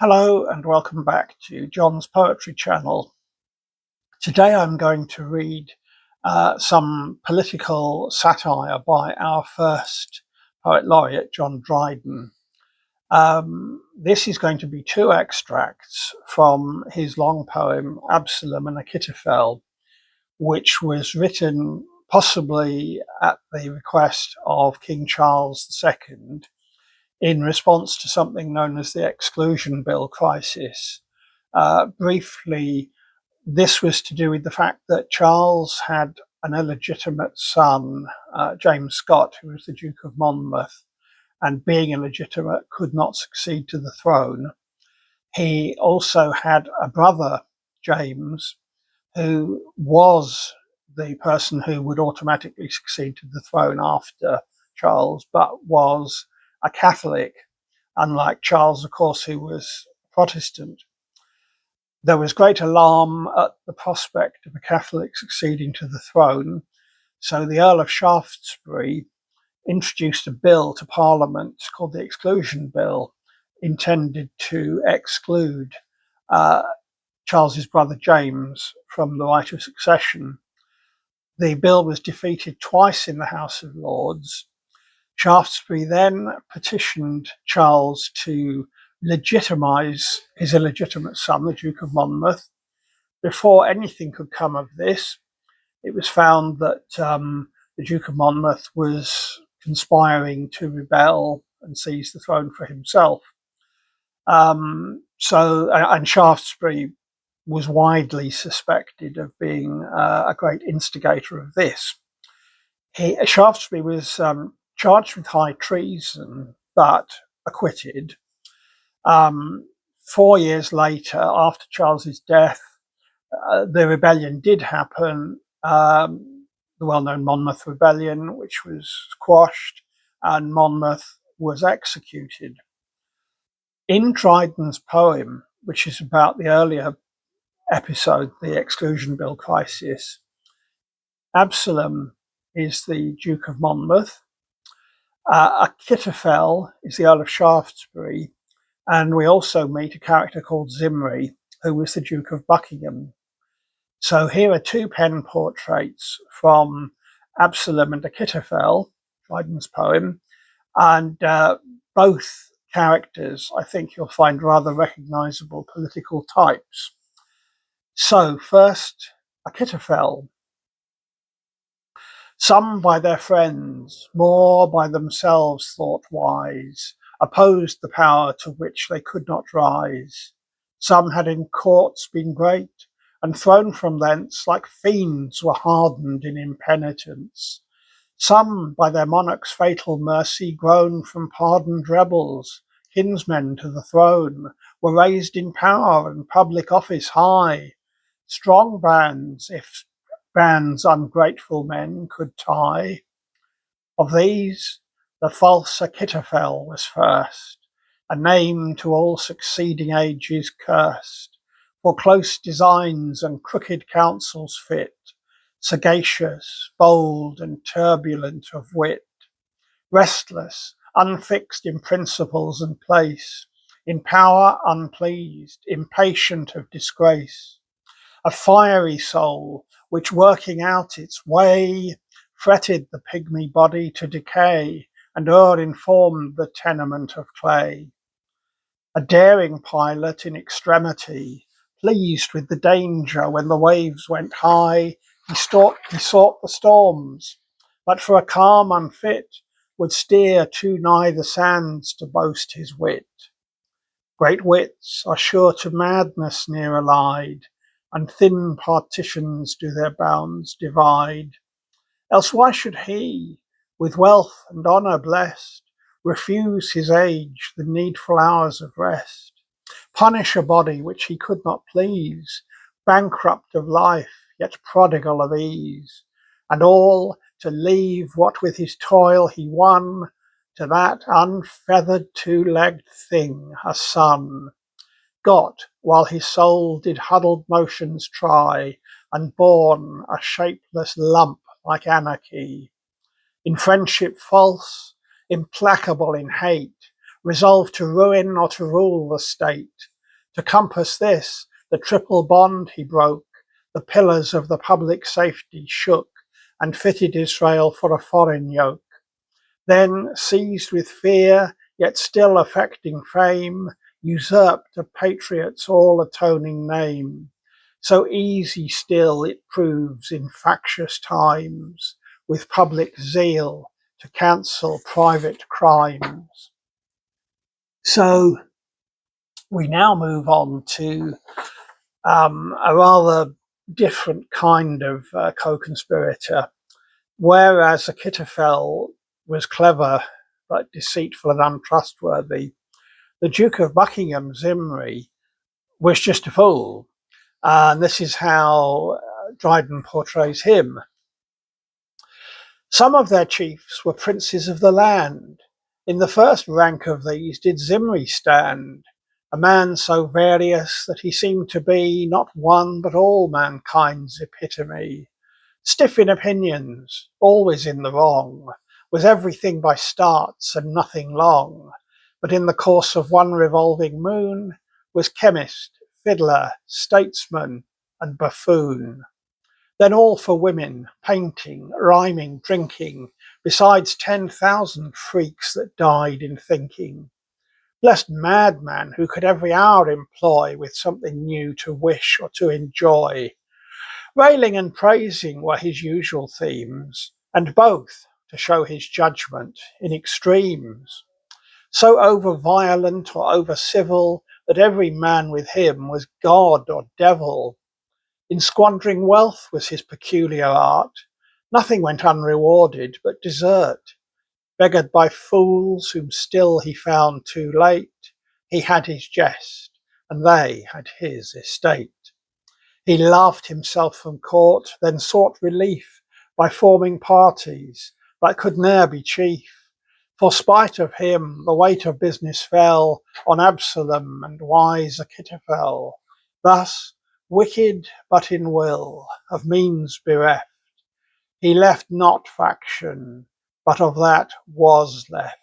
Hello and welcome back to John's Poetry Channel. Today I'm going to read some political satire by our first poet laureate, John Dryden. This is going to be two extracts from his long poem, Absalom and Achitophel, which was written possibly at the request of King Charles II in response to something known as the Exclusion Bill crisis. Briefly, this was to do with the fact that Charles had an illegitimate son, James Scott, who was the Duke of Monmouth, and being illegitimate could not succeed to the throne. He also had a brother, James, who was the person who would automatically succeed to the throne after Charles, but was a Catholic, unlike Charles, of course, who was Protestant. There was great alarm at the prospect of a Catholic succeeding to the throne, so the Earl of Shaftesbury introduced a bill to Parliament called the Exclusion Bill, intended to exclude Charles's brother James from the right of succession. The bill was defeated twice in the House of Lords. Shaftesbury then petitioned Charles to legitimise his illegitimate son, the Duke of Monmouth. Before anything could come of this, it was found that the Duke of Monmouth was conspiring to rebel and seize the throne for himself. And Shaftesbury was widely suspected of being a great instigator of this. Shaftesbury was charged with high treason, but acquitted. 4 years later, after Charles's death, the rebellion did happen, the well-known Monmouth Rebellion, which was quashed, and Monmouth was executed. In Dryden's poem, which is about the earlier episode, the Exclusion Bill crisis, Absalom is the Duke of Monmouth, Achitophel is the Earl of Shaftesbury, and we also meet a character called Zimri, who was the Duke of Buckingham. So here are two pen portraits from Absalom and Achitophel, Dryden's poem, and both characters, I think you'll find, rather recognisable political types. So first, Achitophel. Some by their friends, more by themselves thought wise, opposed the power to which they could not rise. Some had in courts been great, and thrown from thence, like fiends were hardened in impenitence. Some by their monarch's fatal mercy grown from pardoned rebels, kinsmen to the throne, were raised in power and public office high. Strong bands, if bands ungrateful men could tie. Of these, the false Achitophel was first, a name to all succeeding ages cursed, for close designs and crooked counsels fit, sagacious, bold, and turbulent of wit, restless, unfixed in principles and place, in power unpleased, impatient of disgrace, a fiery soul, which working out its way, fretted the pygmy body to decay, and o'er-informed the tenement of clay. A daring pilot in extremity, pleased with the danger when the waves went high, he sought the storms, but for a calm unfit, would steer too nigh the sands to boast his wit. Great wits are sure to madness near allied, and thin partitions do their bounds divide. Else why should he, with wealth and honour blest, refuse his age the needful hours of rest, punish a body which he could not please, bankrupt of life, yet prodigal of ease, and all to leave what with his toil he won to that unfeathered two-legged thing, a son, got while his soul did huddled motions try, and born a shapeless lump like anarchy. In friendship false, implacable in hate, resolved to ruin or to rule the state. To compass this, the triple bond he broke, the pillars of the public safety shook, and fitted Israel for a foreign yoke. Then, seized with fear, yet still affecting fame, usurped a patriot's all-atoning name. So easy still it proves in factious times, with public zeal to cancel private crimes. So we now move on to a rather different kind of co-conspirator. Whereas Achitophel was clever but deceitful and untrustworthy, the Duke of Buckingham, Zimri, was just a fool. And this is how Dryden portrays him. Some of their chiefs were princes of the land. In the first rank of these did Zimri stand, a man so various that he seemed to be not one but all mankind's epitome. Stiff in opinions, always in the wrong, was everything by starts and nothing long, but in the course of one revolving moon was chemist, fiddler, statesman, and buffoon. Then all for women, painting, rhyming, drinking, besides 10,000 freaks that died in thinking. Blessed madman who could every hour employ with something new to wish or to enjoy. Railing and praising were his usual themes, and both, to show his judgment, in extremes. So over-violent or over-civil that every man with him was god or devil. In squandering wealth was his peculiar art. Nothing went unrewarded but desert. Beggared by fools whom still he found too late, he had his jest, and they had his estate. He laughed himself from court, then sought relief by forming parties, but could ne'er be chief. For spite of him, the weight of business fell on Absalom and wise Achitophel. Thus, wicked but in will, of means bereft, he left not faction, but of that was left.